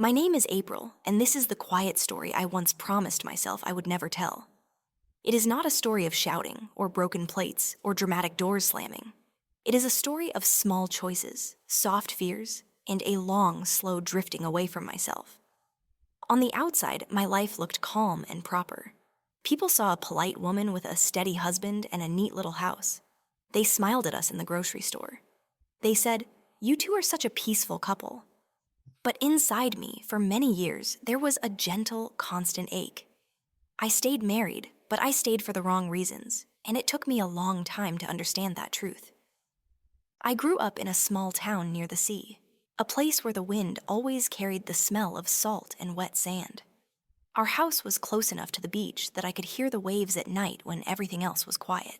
My name is April, and this is the quiet story I once promised myself I would never tell. It is not a story of shouting, or broken plates, or dramatic doors slamming. It is a story of small choices, soft fears, and a long, slow drifting away from myself. On the outside, my life looked calm and proper. People saw a polite woman with a steady husband and a neat little house. They smiled at us in the grocery store. They said, "You two are such a peaceful couple." But inside me, for many years, there was a gentle, constant ache. I stayed married, but I stayed for the wrong reasons, and it took me a long time to understand that truth. I grew up in a small town near the sea, a place where the wind always carried the smell of salt and wet sand. Our house was close enough to the beach that I could hear the waves at night when everything else was quiet.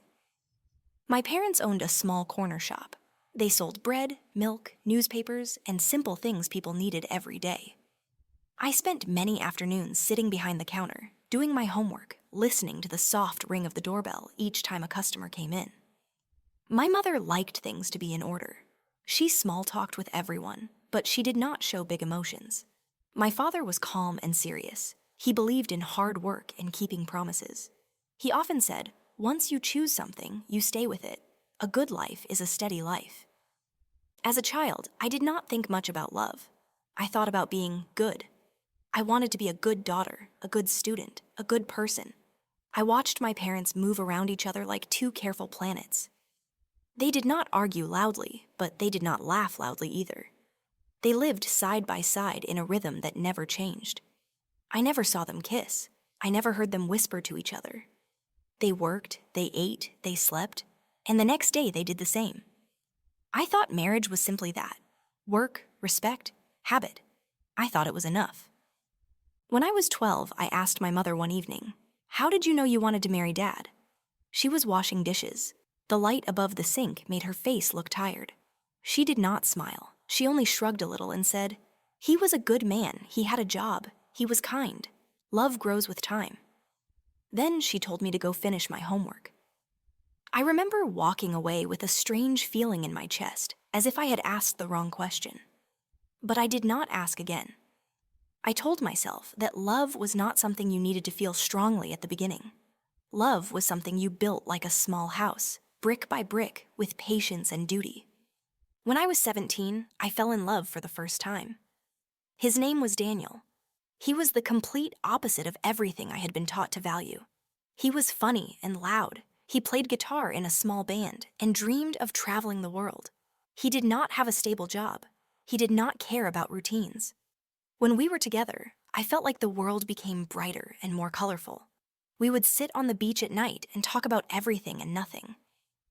My parents owned a small corner shop. They sold bread, milk, newspapers, and simple things people needed every day. I spent many afternoons sitting behind the counter, doing my homework, listening to the soft ring of the doorbell each time a customer came in. My mother liked things to be in order. She small-talked with everyone, but she did not show big emotions. My father was calm and serious. He believed in hard work and keeping promises. He often said, "Once you choose something, you stay with it. A good life is a steady life." As a child, I did not think much about love. I thought about being good. I wanted to be a good daughter, a good student, a good person. I watched my parents move around each other like two careful planets. They did not argue loudly, but they did not laugh loudly either. They lived side by side in a rhythm that never changed. I never saw them kiss. I never heard them whisper to each other. They worked, they ate, they slept, and the next day they did the same. I thought marriage was simply that: work, respect, habit. I thought it was enough. When I was 12, I asked my mother one evening, "How did you know you wanted to marry Dad?" She was washing dishes. The light above the sink made her face look tired. She did not smile. She only shrugged a little and said, "He was a good man. He had a job. He was kind. Love grows with time." Then she told me to go finish my homework. I remember walking away with a strange feeling in my chest, as if I had asked the wrong question. But I did not ask again. I told myself that love was not something you needed to feel strongly at the beginning. Love was something you built like a small house, brick by brick, with patience and duty. When I was 17, I fell in love for the first time. His name was Daniel. He was the complete opposite of everything I had been taught to value. He was funny and loud. He played guitar in a small band and dreamed of traveling the world. He did not have a stable job. He did not care about routines. When we were together, I felt like the world became brighter and more colorful. We would sit on the beach at night and talk about everything and nothing.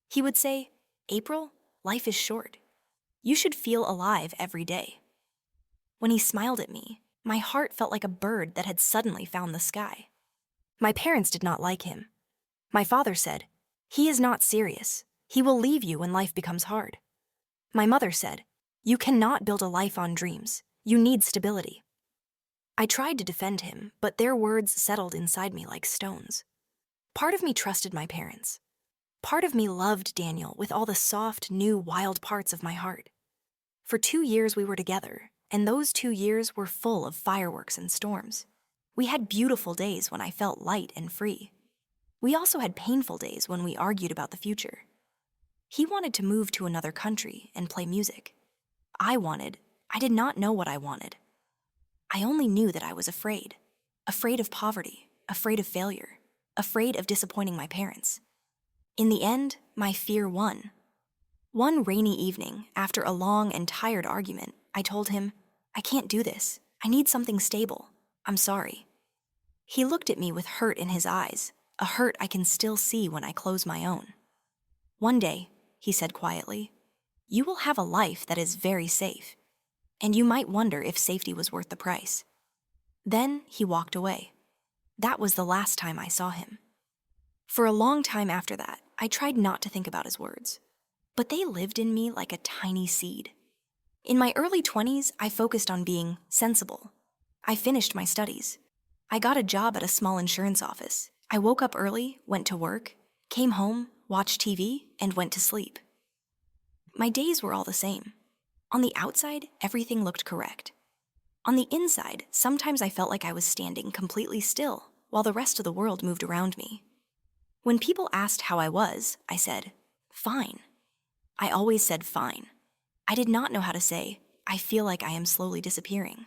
He would say, "April, life is short. You should feel alive every day." When he smiled at me, my heart felt like a bird that had suddenly found the sky. My parents did not like him. My father said, "He is not serious. He will leave you when life becomes hard." My mother said, "You cannot build a life on dreams. You need stability." I tried to defend him, but their words settled inside me like stones. Part of me trusted my parents. Part of me loved Daniel with all the soft, new, wild parts of my heart. For 2 years we were together, and those 2 years were full of fireworks and storms. We had beautiful days when I felt light and free. We also had painful days when we argued about the future. He wanted to move to another country and play music. I did not know what I wanted. I only knew that I was afraid. Afraid of poverty, afraid of failure, afraid of disappointing my parents. In the end, my fear won. One rainy evening, after a long and tired argument, I told him, "I can't do this. I need something stable. I'm sorry." He looked at me with hurt in his eyes, a hurt I can still see when I close my own. "One day," he said quietly, "you will have a life that is very safe, and you might wonder if safety was worth the price." Then he walked away. That was the last time I saw him. For a long time after that, I tried not to think about his words, but they lived in me like a tiny seed. In my early 20s, I focused on being sensible. I finished my studies. I got a job at a small insurance office. I woke up early, went to work, came home, watched TV, and went to sleep. My days were all the same. On the outside, everything looked correct. On the inside, sometimes I felt like I was standing completely still while the rest of the world moved around me. When people asked how I was, I said, "Fine." I always said fine. I did not know how to say, "I feel like I am slowly disappearing."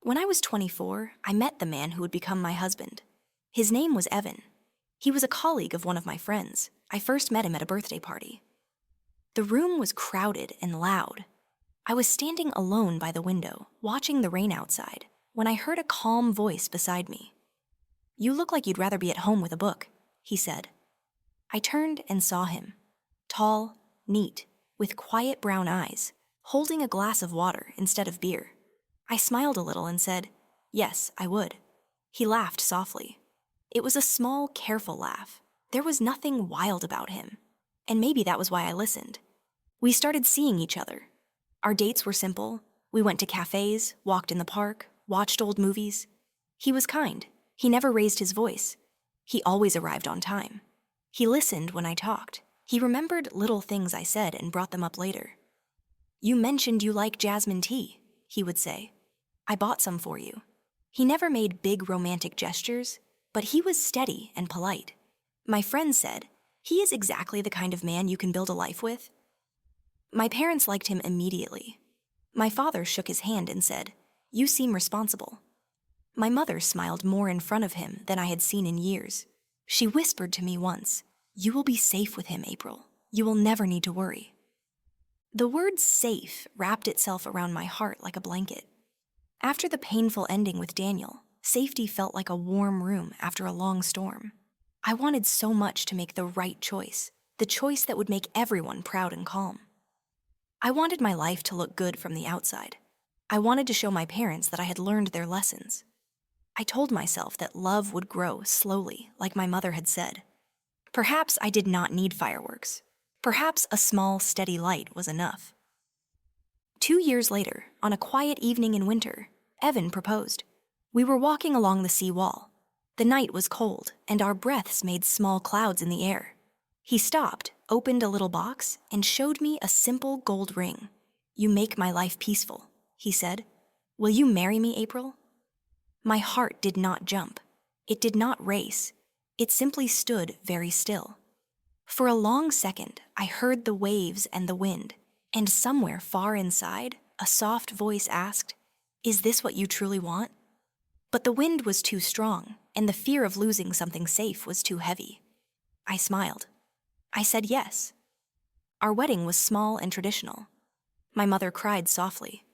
When I was 24, I met the man who would become my husband. His name was Evan. He was a colleague of one of my friends. I first met him at a birthday party. The room was crowded and loud. I was standing alone by the window, watching the rain outside, when I heard a calm voice beside me. "You look like you'd rather be at home with a book," he said. I turned and saw him. Tall, neat, with quiet brown eyes, holding a glass of water instead of beer. I smiled a little and said, "Yes, I would." He laughed softly. It was a small, careful laugh. There was nothing wild about him. And maybe that was why I listened. We started seeing each other. Our dates were simple. We went to cafes, walked in the park, watched old movies. He was kind. He never raised his voice. He always arrived on time. He listened when I talked. He remembered little things I said and brought them up later. "You mentioned you like jasmine tea," he would say. "I bought some for you." He never made big romantic gestures, but he was steady and polite. My friends said, "He is exactly the kind of man you can build a life with." My parents liked him immediately. My father shook his hand and said, "You seem responsible." My mother smiled more in front of him than I had seen in years. She whispered to me once, "You will be safe with him, April. You will never need to worry." The word safe wrapped itself around my heart like a blanket. After the painful ending with Daniel, safety felt like a warm room after a long storm. I wanted so much to make the right choice, the choice that would make everyone proud and calm. I wanted my life to look good from the outside. I wanted to show my parents that I had learned their lessons. I told myself that love would grow slowly, like my mother had said. Perhaps I did not need fireworks. Perhaps a small, steady light was enough. 2 years later, on a quiet evening in winter, Evan proposed. We were walking along the sea wall. The night was cold, and our breaths made small clouds in the air. He stopped, opened a little box, and showed me a simple gold ring. "You make my life peaceful," he said. "Will you marry me, April?" My heart did not jump. It did not race. It simply stood very still. For a long second, I heard the waves and the wind, and somewhere far inside, a soft voice asked, "Is this what you truly want?" But the wind was too strong, and the fear of losing something safe was too heavy. I smiled. I said yes. Our wedding was small and traditional. My mother cried softly.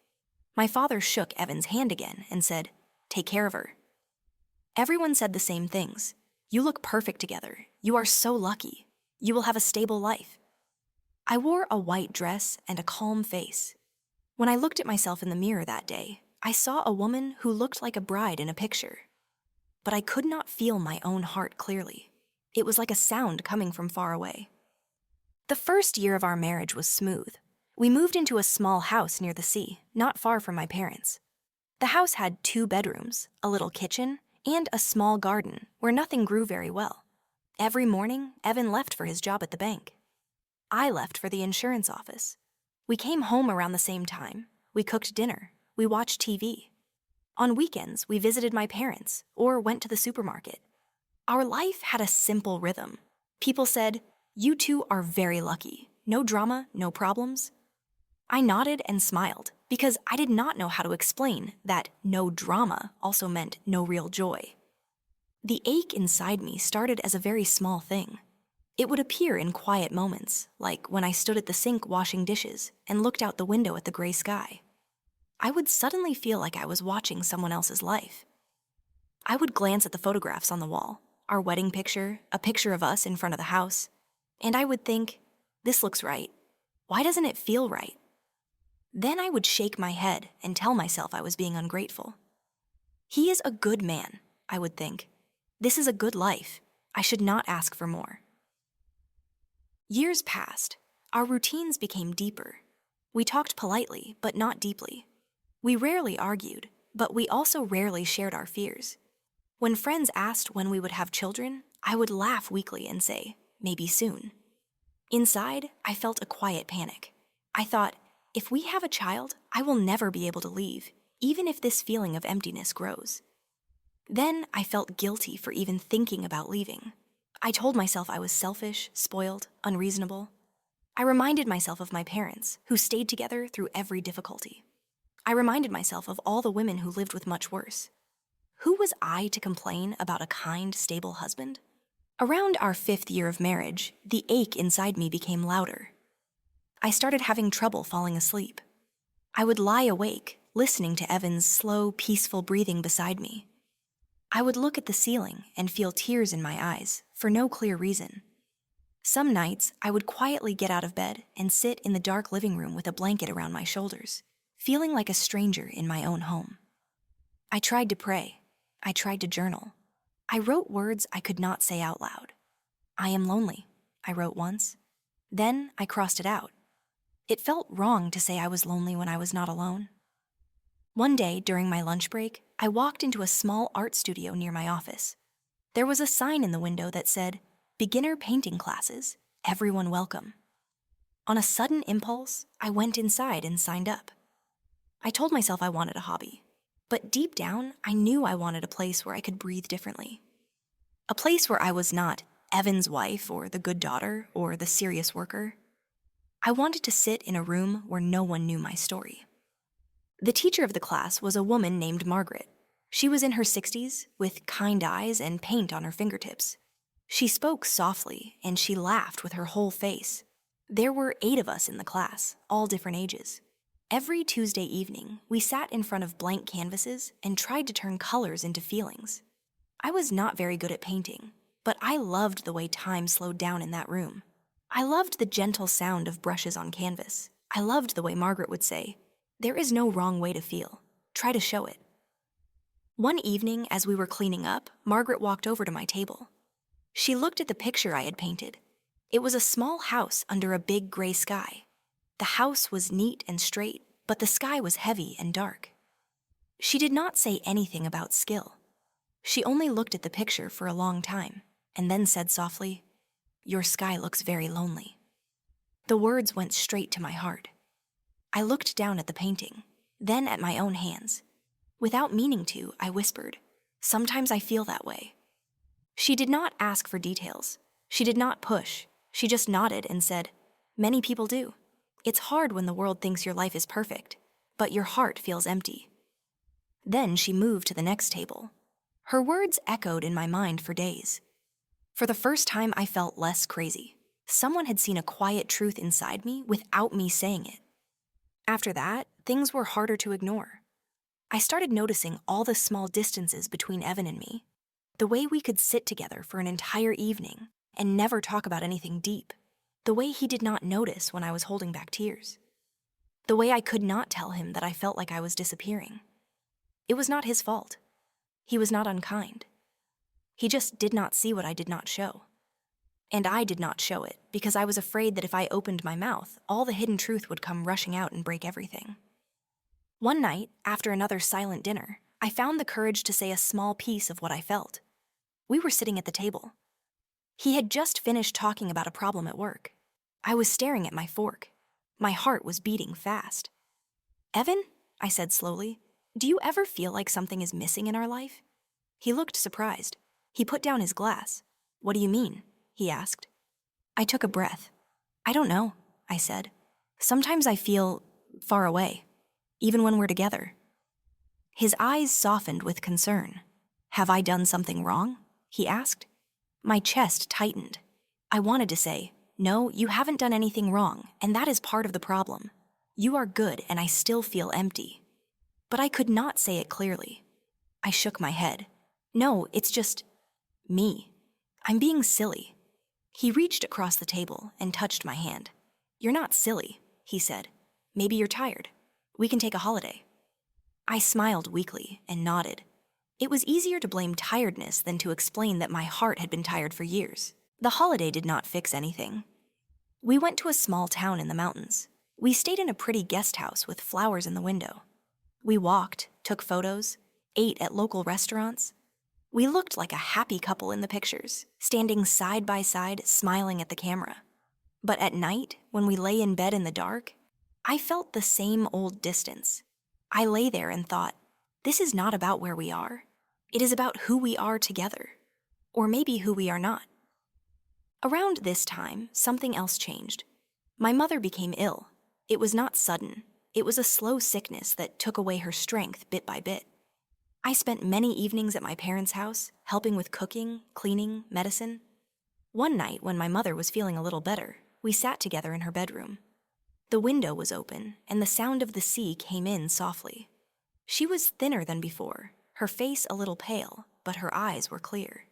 My father shook Evan's hand again and said, "Take care of her." Everyone said the same things. "You look perfect together. You are so lucky. You will have a stable life." I wore a white dress and a calm face. When I looked at myself in the mirror that day, I saw a woman who looked like a bride in a picture. But I could not feel my own heart clearly. It was like a sound coming from far away. The first year of our marriage was smooth. We moved into a small house near the sea, not far from my parents. The house had 2 bedrooms, a little kitchen, and a small garden where nothing grew very well. Every morning, Evan left for his job at the bank. I left for the insurance office. We came home around the same time. We cooked dinner. We watched TV. On weekends, we visited my parents or went to the supermarket. Our life had a simple rhythm. People said, "You two are very lucky. No drama, no problems." I nodded and smiled because I did not know how to explain that no drama also meant no real joy. The ache inside me started as a very small thing. It would appear in quiet moments, like when I stood at the sink washing dishes and looked out the window at the gray sky. I would suddenly feel like I was watching someone else's life. I would glance at the photographs on the wall, our wedding picture, a picture of us in front of the house, and I would think, "This looks right. Why doesn't it feel right?" Then I would shake my head and tell myself I was being ungrateful. "He is a good man," I would think. "This is a good life. I should not ask for more." Years passed. Our routines became deeper. We talked politely, but not deeply. We rarely argued, but we also rarely shared our fears. When friends asked when we would have children, I would laugh weakly and say, "Maybe soon." Inside, I felt a quiet panic. I thought, if we have a child, I will never be able to leave. even if this feeling of emptiness grows. Then I felt guilty for even thinking about leaving. I told myself I was selfish, spoiled, unreasonable. I reminded myself of my parents, who stayed together through every difficulty. I reminded myself of all the women who lived with much worse. Who was I to complain about a kind, stable husband? Around our 5th year of marriage, the ache inside me became louder. I started having trouble falling asleep. I would lie awake, listening to Evan's slow, peaceful breathing beside me. I would look at the ceiling and feel tears in my eyes, for no clear reason. Some nights, I would quietly get out of bed and sit in the dark living room with a blanket around my shoulders, feeling like a stranger in my own home. I tried to pray. I tried to journal. I wrote words I could not say out loud. "I am lonely," I wrote once. Then I crossed it out. It felt wrong to say I was lonely when I was not alone. One day, during my lunch break, I walked into a small art studio near my office. There was a sign in the window that said, "Beginner painting classes, everyone welcome." On a sudden impulse, I went inside and signed up. I told myself I wanted a hobby, but deep down, I knew I wanted a place where I could breathe differently. A place where I was not Evan's wife or the good daughter or the serious worker. I wanted to sit in a room where no one knew my story. The teacher of the class was a woman named Margaret. She was in her 60s, with kind eyes and paint on her fingertips. She spoke softly, and she laughed with her whole face. There were 8 of us in the class, all different ages. Every Tuesday evening, we sat in front of blank canvases and tried to turn colors into feelings. I was not very good at painting, but I loved the way time slowed down in that room. I loved the gentle sound of brushes on canvas. I loved the way Margaret would say, "There is no wrong way to feel. Try to show it." One evening, as we were cleaning up, Margaret walked over to my table. She looked at the picture I had painted. It was a small house under a big gray sky. The house was neat and straight, but the sky was heavy and dark. She did not say anything about skill. She only looked at the picture for a long time, and then said softly, "Your sky looks very lonely." The words went straight to my heart. I looked down at the painting, then at my own hands. Without meaning to, I whispered, "Sometimes I feel that way." She did not ask for details. She did not push. She just nodded and said, "Many people do. It's hard when the world thinks your life is perfect, but your heart feels empty." Then she moved to the next table. Her words echoed in my mind for days. For the first time, I felt less crazy. Someone had seen a quiet truth inside me without me saying it. After that, things were harder to ignore. I started noticing all the small distances between Evan and me. The way we could sit together for an entire evening and never talk about anything deep. The way he did not notice when I was holding back tears. The way I could not tell him that I felt like I was disappearing. It was not his fault. He was not unkind. He just did not see what I did not show. And I did not show it because I was afraid that if I opened my mouth, all the hidden truth would come rushing out and break everything. One night, after another silent dinner, I found the courage to say a small piece of what I felt. We were sitting at the table. He had just finished talking about a problem at work. I was staring at my fork. My heart was beating fast. "Evan," I said slowly, "do you ever feel like something is missing in our life?" He looked surprised. He put down his glass. "What do you mean?" he asked. I took a breath. "I don't know," I said. "Sometimes I feel far away, even when we're together." His eyes softened with concern. "Have I done something wrong?" he asked. My chest tightened. I wanted to say, "No, you haven't done anything wrong, and that is part of the problem. You are good, and I still feel empty." But I could not say it clearly. I shook my head. "No, it's just me. I'm being silly." He reached across the table and touched my hand. "You're not silly," he said. "Maybe you're tired. We can take a holiday." I smiled weakly and nodded. It was easier to blame tiredness than to explain that my heart had been tired for years. The holiday did not fix anything. We went to a small town in the mountains. We stayed in a pretty guest house with flowers in the window. We walked, took photos, ate at local restaurants. We looked like a happy couple in the pictures, standing side by side, smiling at the camera. But at night, when we lay in bed in the dark, I felt the same old distance. I lay there and thought, this is not about where we are. It is about who we are together. Or maybe who we are not. Around this time, something else changed. My mother became ill. It was not sudden. It was a slow sickness that took away her strength bit by bit. I spent many evenings at my parents' house, helping with cooking, cleaning, medicine. One night, when my mother was feeling a little better, we sat together in her bedroom. The window was open, and the sound of the sea came in softly. She was thinner than before, her face a little pale, but her eyes were clear.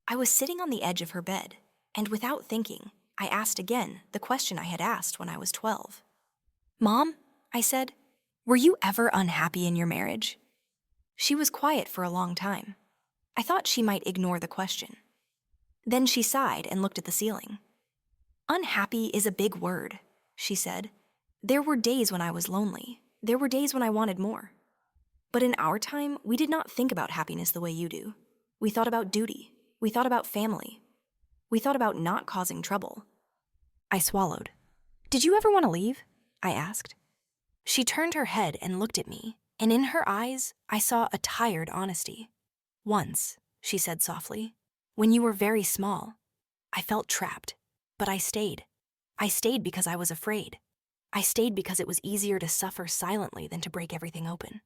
I was sitting on the edge of her bed, and without thinking, I asked again the question I had asked when I was 12. "Mom," I said, "were you ever unhappy in your marriage?" She was quiet for a long time. I thought she might ignore the question. Then she sighed and looked at the ceiling. "Unhappy is a big word," she said. "There were days when I was lonely. There were days when I wanted more. But in our time, we did not think about happiness the way you do. We thought about duty. We thought about family. We thought about not causing trouble." I swallowed. "Did you ever want to leave?" I asked. She turned her head and looked at me, and in her eyes, I saw a tired honesty. "Once," she said softly, "when you were very small, I felt trapped, but I stayed. I stayed because I was afraid. I stayed because it was easier to suffer silently than to break everything open."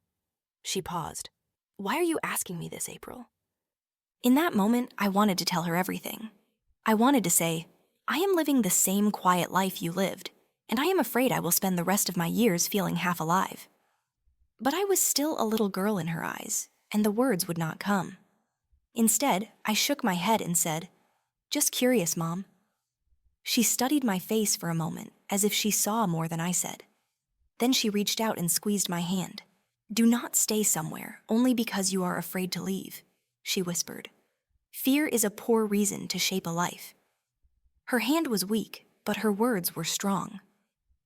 She paused. "Why are you asking me this, April?" In that moment, I wanted to tell her everything. I wanted to say, I am living the same quiet life you lived, and I am afraid I will spend the rest of my years feeling half alive. But I was still a little girl in her eyes, and the words would not come. Instead, I shook my head and said, "Just curious, Mom." She studied my face for a moment, as if she saw more than I said. Then she reached out and squeezed my hand. "Do not stay somewhere only because you are afraid to leave," she whispered. "Fear is a poor reason to shape a life." Her hand was weak, but her words were strong.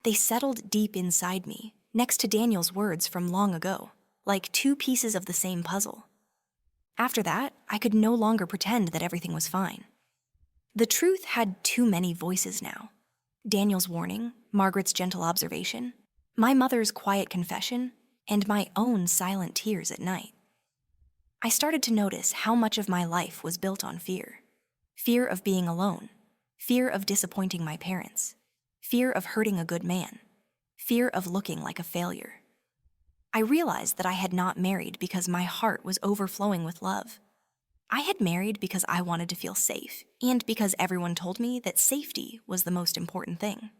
They settled deep inside me, next to Daniel's words from long ago, like two pieces of the same puzzle. After that, I could no longer pretend that everything was fine. The truth had too many voices now. Daniel's warning, Margaret's gentle observation, my mother's quiet confession, and my own silent tears at night. I started to notice how much of my life was built on fear. Fear of being alone. Fear of disappointing my parents. Fear of hurting a good man. Fear of looking like a failure. I realized that I had not married because my heart was overflowing with love. I had married because I wanted to feel safe, and because everyone told me that safety was the most important thing.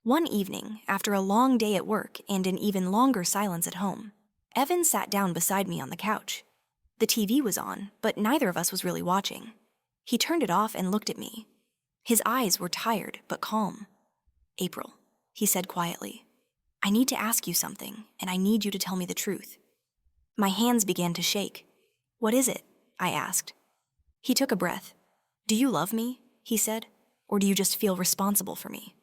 One evening, after a long day at work and an even longer silence at home, Evan sat down beside me on the couch. The TV was on, but neither of us was really watching. He turned it off and looked at me. His eyes were tired but calm. "April," he said quietly, "I need to ask you something, and I need you to tell me the truth." My hands began to shake. "What is it?" I asked. He took a breath. "Do you love me?" he said, "or do you just feel responsible for me?"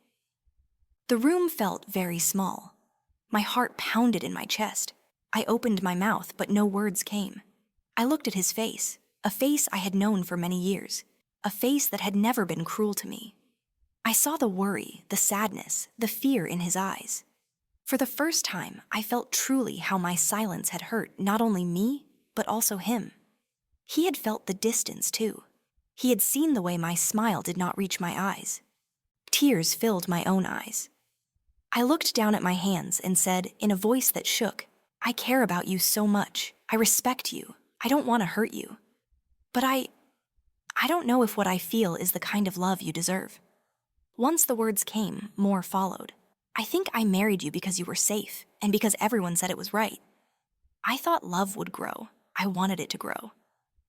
The room felt very small. My heart pounded in my chest. I opened my mouth, but no words came. I looked at his face, a face I had known for many years, a face that had never been cruel to me. I saw the worry, the sadness, the fear in his eyes. For the first time, I felt truly how my silence had hurt not only me, but also him. He had felt the distance, too. He had seen the way my smile did not reach my eyes. Tears filled my own eyes. I looked down at my hands and said, in a voice that shook, "I care about you so much. I respect you. I don't want to hurt you. But I don't know if what I feel is the kind of love you deserve." Once the words came, more followed. "I think I married you because you were safe, and because everyone said it was right. I thought love would grow. I wanted it to grow.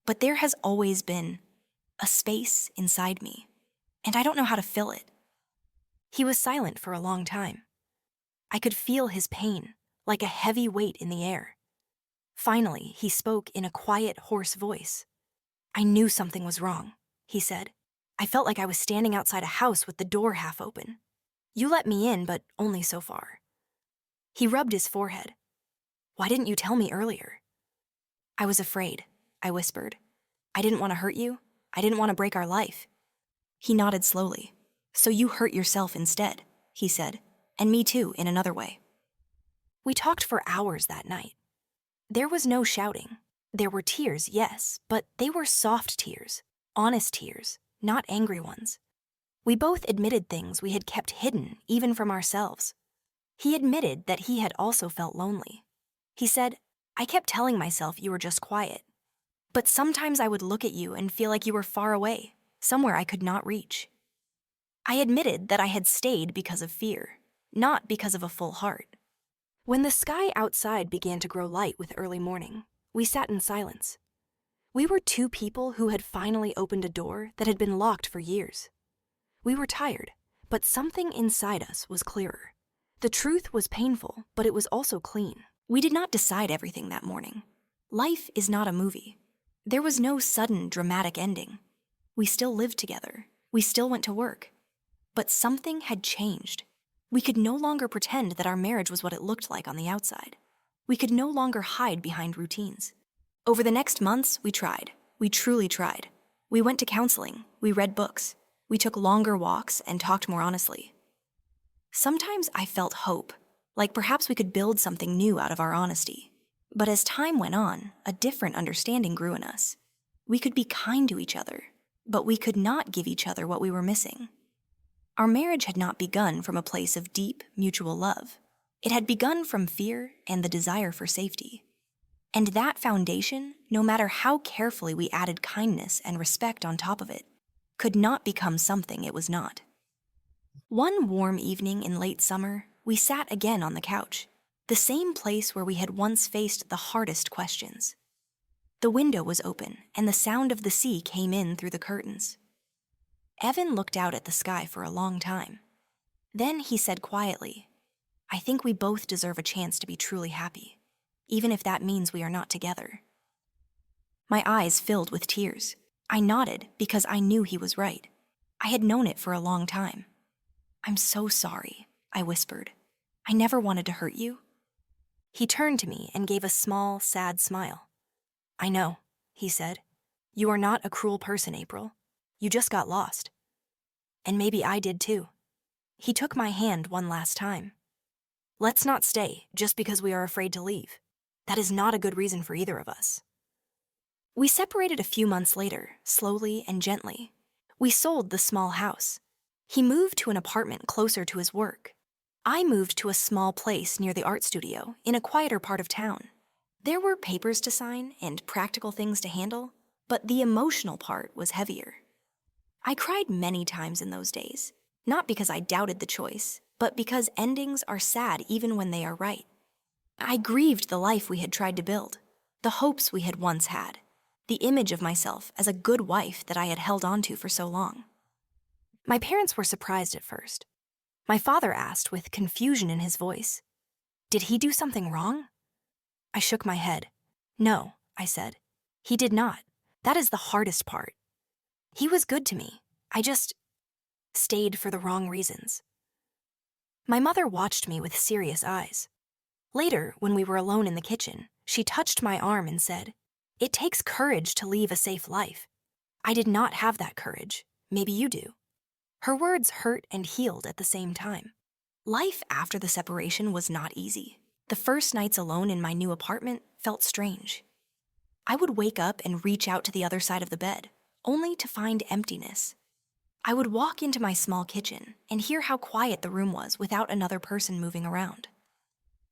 But there has always been a space inside me, and I don't know how to fill it." He was silent for a long time. I could feel his pain, like a heavy weight in the air. Finally, he spoke in a quiet, hoarse voice. "I knew something was wrong," he said. "I felt like I was standing outside a house with the door half open. You let me in, but only so far." He rubbed his forehead. "Why didn't you tell me earlier?" "I was afraid," I whispered. "I didn't want to hurt you. I didn't want to break our life." He nodded slowly. "So you hurt yourself instead," he said, "and me too, in another way." We talked for hours that night. There was no shouting. There were tears, yes, but they were soft tears, honest tears, not angry ones. We both admitted things we had kept hidden, even from ourselves. He admitted that he had also felt lonely. He said, "I kept telling myself you were just quiet. But sometimes I would look at you and feel like you were far away, somewhere I could not reach." I admitted that I had stayed because of fear, not because of a full heart. When the sky outside began to grow light with early morning, we sat in silence. We were two people who had finally opened a door that had been locked for years. We were tired, but something inside us was clearer. The truth was painful, but it was also clean. We did not decide everything that morning. Life is not a movie. There was no sudden, dramatic ending. We still lived together. We still went to work. But something had changed. We could no longer pretend that our marriage was what it looked like on the outside. We could no longer hide behind routines. Over the next months, we tried. We truly tried. We went to counseling. We read books. We took longer walks and talked more honestly. Sometimes I felt hope, like perhaps we could build something new out of our honesty. But as time went on, a different understanding grew in us. We could be kind to each other, but we could not give each other what we were missing. Our marriage had not begun from a place of deep, mutual love. It had begun from fear and the desire for safety. And that foundation, no matter how carefully we added kindness and respect on top of it, could not become something it was not. One warm evening in late summer, we sat again on the couch, the same place where we had once faced the hardest questions. The window was open, and the sound of the sea came in through the curtains. Evan looked out at the sky for a long time. Then he said quietly, "I think we both deserve a chance to be truly happy, even if that means we are not together." My eyes filled with tears. I nodded because I knew he was right. I had known it for a long time. "I'm so sorry," I whispered. "I never wanted to hurt you." He turned to me and gave a small, sad smile. "I know," he said. "You are not a cruel person, April. You just got lost. And maybe I did too." He took my hand one last time. "Let's not stay just because we are afraid to leave. That is not a good reason for either of us." We separated a few months later, slowly and gently. We sold the small house. He moved to an apartment closer to his work. I moved to a small place near the art studio in a quieter part of town. There were papers to sign and practical things to handle, but the emotional part was heavier. I cried many times in those days, not because I doubted the choice, but because endings are sad even when they are right. I grieved the life we had tried to build, the hopes we had once had, the image of myself as a good wife that I had held onto for so long. My parents were surprised at first. My father asked with confusion in his voice, "Did he do something wrong?" I shook my head. "No," I said. "He did not. That is the hardest part. He was good to me. I just stayed for the wrong reasons." My mother watched me with serious eyes. Later, when we were alone in the kitchen, she touched my arm and said, "It takes courage to leave a safe life. I did not have that courage. Maybe you do." Her words hurt and healed at the same time. Life after the separation was not easy. The first nights alone in my new apartment felt strange. I would wake up and reach out to the other side of the bed, only to find emptiness. I would walk into my small kitchen and hear how quiet the room was without another person moving around.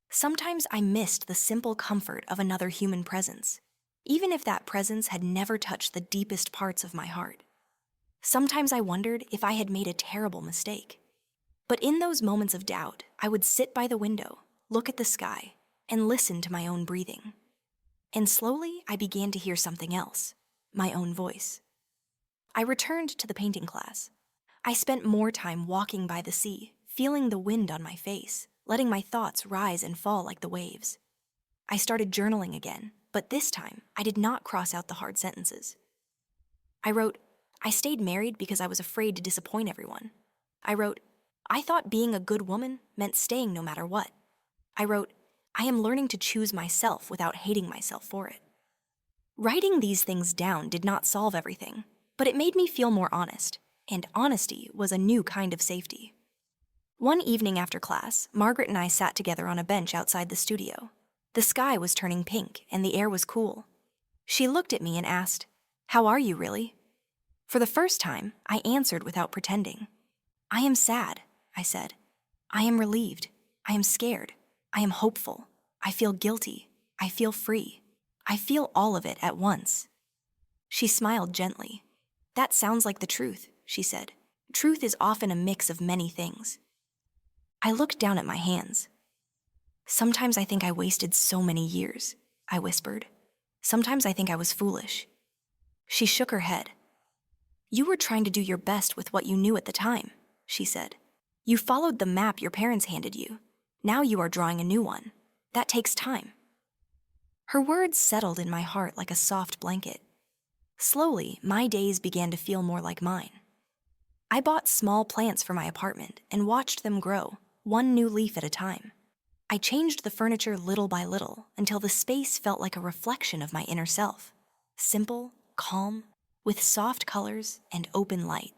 Sometimes I missed the simple comfort of another human presence, even if that presence had never touched the deepest parts of my heart. Sometimes I wondered if I had made a terrible mistake. But in those moments of doubt, I would sit by the window, look at the sky, and listen to my own breathing. And slowly, I began to hear something else, my own voice. I returned to the painting class. I spent more time walking by the sea, feeling the wind on my face, letting my thoughts rise and fall like the waves. I started journaling again, but this time, I did not cross out the hard sentences. I wrote, "I stayed married because I was afraid to disappoint everyone." I wrote, "I thought being a good woman meant staying no matter what." I wrote, "I am learning to choose myself without hating myself for it." Writing these things down did not solve everything, but it made me feel more honest, and honesty was a new kind of safety. One evening after class, Margaret and I sat together on a bench outside the studio. The sky was turning pink and the air was cool. She looked at me and asked, "How are you really?" For the first time, I answered without pretending. "I am sad," I said. "I am relieved. I am scared. I am hopeful. I feel guilty. I feel free. I feel all of it at once." She smiled gently. "That sounds like the truth," she said. "Truth is often a mix of many things." I looked down at my hands. "Sometimes I think I wasted so many years," I whispered. "Sometimes I think I was foolish." She shook her head. "You were trying to do your best with what you knew at the time," she said. "You followed the map your parents handed you. Now you are drawing a new one. That takes time." Her words settled in my heart like a soft blanket. Slowly, my days began to feel more like mine. I bought small plants for my apartment and watched them grow, one new leaf at a time. I changed the furniture little by little until the space felt like a reflection of my inner self. Simple, calm, with soft colors and open light.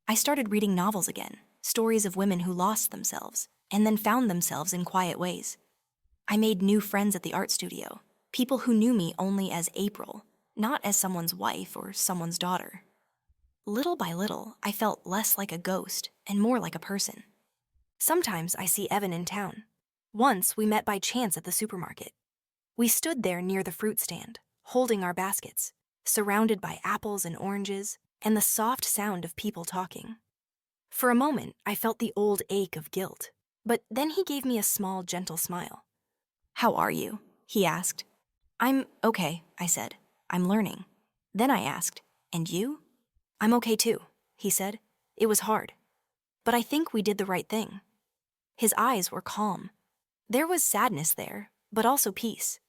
I started reading novels again, stories of women who lost themselves and then found themselves in quiet ways. I made new friends at the art studio, people who knew me only as April, not as someone's wife or someone's daughter. Little by little, I felt less like a ghost and more like a person. Sometimes I see Evan in town. Once we met by chance at the supermarket. We stood there near the fruit stand, holding our baskets, surrounded by apples and oranges, and the soft sound of people talking. For a moment, I felt the old ache of guilt, but then he gave me a small, gentle smile. "How are you?" he asked. "I'm okay," I said. "I'm learning." Then I asked, "And you?" "I'm okay too," he said. "It was hard. But I think we did the right thing." His eyes were calm. There was sadness there, but also peace.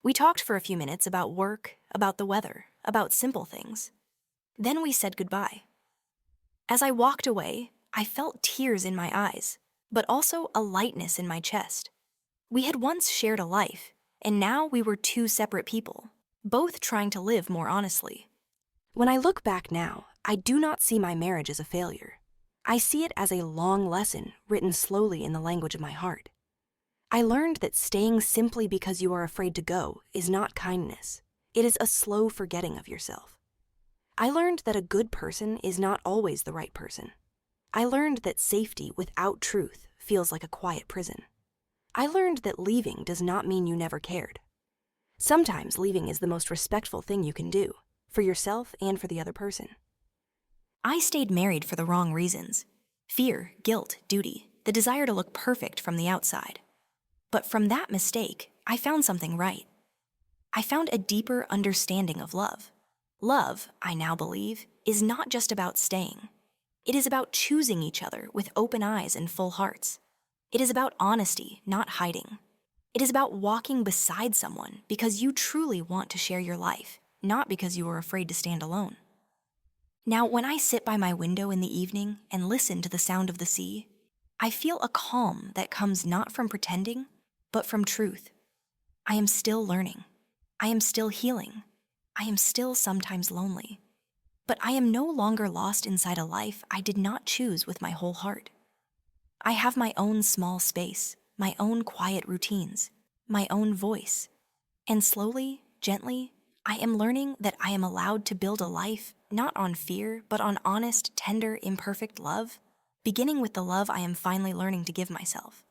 We talked for a few minutes about work, about the weather, about simple things. Then we said goodbye. As I walked away, I felt tears in my eyes, but also a lightness in my chest. We had once shared a life, and now we were two separate people, both trying to live more honestly. When I look back now, I do not see my marriage as a failure. I see it as a long lesson written slowly in the language of my heart. I learned that staying simply because you are afraid to go is not kindness. It is a slow forgetting of yourself. I learned that a good person is not always the right person. I learned that safety without truth feels like a quiet prison. I learned that leaving does not mean you never cared. Sometimes leaving is the most respectful thing you can do, for yourself and for the other person. I stayed married for the wrong reasons. Fear, guilt, duty, the desire to look perfect from the outside. But from that mistake, I found something right. I found a deeper understanding of love. Love, I now believe, is not just about staying. It is about choosing each other with open eyes and full hearts. It is about honesty, not hiding. It is about walking beside someone because you truly want to share your life, not because you are afraid to stand alone. Now, when I sit by my window in the evening and listen to the sound of the sea, I feel a calm that comes not from pretending, but from truth. I am still learning. I am still healing. I am still sometimes lonely. But I am no longer lost inside a life I did not choose with my whole heart. I have my own small space, my own quiet routines, my own voice. And slowly, gently, I am learning that I am allowed to build a life not on fear, but on honest, tender, imperfect love, beginning with the love I am finally learning to give myself.